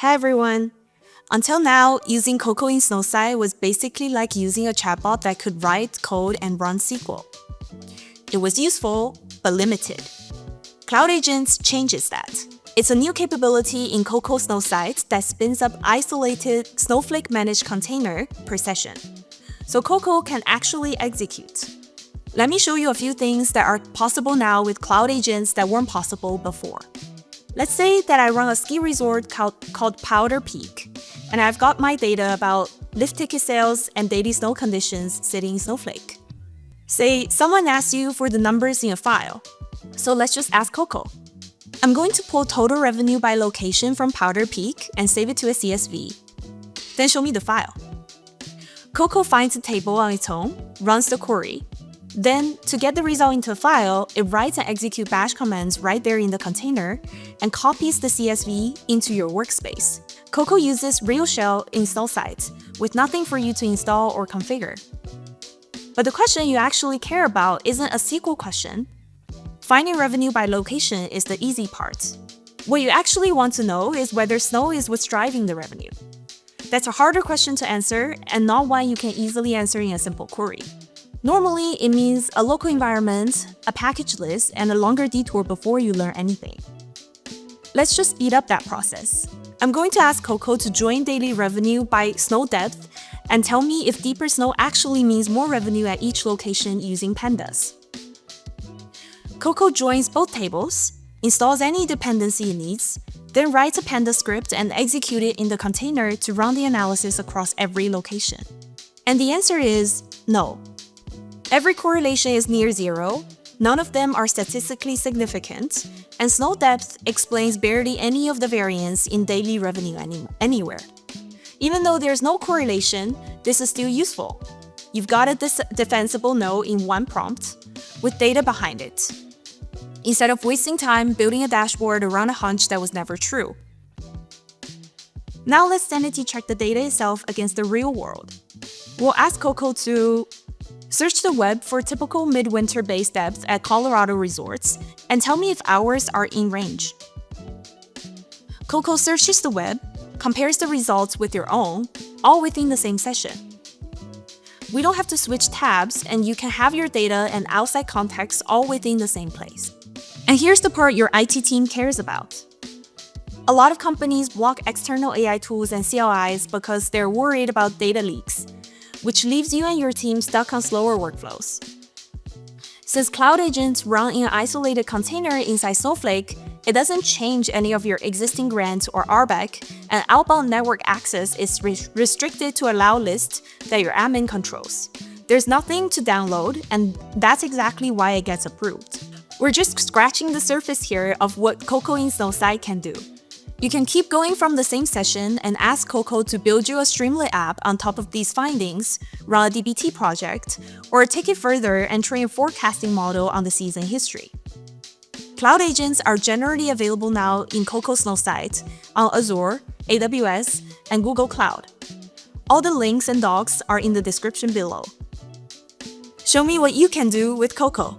Hi everyone! Until now, using CoCo in Snowsight was basically like using a chatbot that could write code and run SQL. It was useful, but limited. Cloud Agents changes that. It's a new capability in CoCo Snowsight that spins up isolated Snowflake-managed container per session. So CoCo can actually execute. Let me show you a few things that are possible now with Cloud Agents that weren't possible before. Let's say that I run a ski resort called Powder Peak, and I've got my data about lift ticket sales and daily snow conditions sitting in Snowflake. Say someone asks you for the numbers in a file, so let's just ask CoCo. I'm going to pull total revenue by location from Powder Peak and save it to a CSV. Then show me the file. CoCo finds the table on its own, runs the query. Then, to get the result into a file, it writes and executes bash commands right there in the container and copies the CSV into your workspace. CoCo uses real shell in Snowsight, with nothing for you to install or configure. But the question you actually care about isn't a SQL question. Finding revenue by location is the easy part. What you actually want to know is whether snow is what's driving the revenue. That's a harder question to answer and not one you can easily answer in a simple query. Normally, it means a local environment, a package list, and a longer detour before you learn anything. Let's just speed up that process. I'm going to ask CoCo to join daily revenue by snow depth and tell me if deeper snow actually means more revenue at each location using pandas. CoCo joins both tables, installs any dependency it needs, then writes a panda script and executes it in the container to run the analysis across every location. And the answer is no. Every correlation is near zero, none of them are statistically significant, and snow depth explains barely any of the variance in daily revenue anywhere. Even though there's no correlation, this is still useful. You've got a defensible no in one prompt, with data behind it, instead of wasting time building a dashboard around a hunch that was never true. Now let's sanity check the data itself against the real world. We'll ask CoCo to search the web for typical midwinter base depths at Colorado resorts and tell me if ours are in range. CoCo searches the web, compares the results with your own, all within the same session. We don't have to switch tabs, and you can have your data and outside context all within the same place. And here's the part your IT team cares about. A lot of companies block external AI tools and CLIs because they're worried about data leaks, which leaves you and your team stuck on slower workflows. Since Cloud Agents run in an isolated container inside Snowflake, it doesn't change any of your existing grants or RBAC, and outbound network access is restricted to allow lists that your admin controls. There's nothing to download, and that's exactly why it gets approved. We're just scratching the surface here of what CoCo in Snowsight can do. You can keep going from the same session and ask CoCo to build you a Streamlit app on top of these findings, run a DBT project, or take it further and train a forecasting model on the season history. Cloud Agents are generally available now in CoCo Snowsight on Azure, AWS, and Google Cloud. All the links and docs are in the description below. Show me what you can do with CoCo.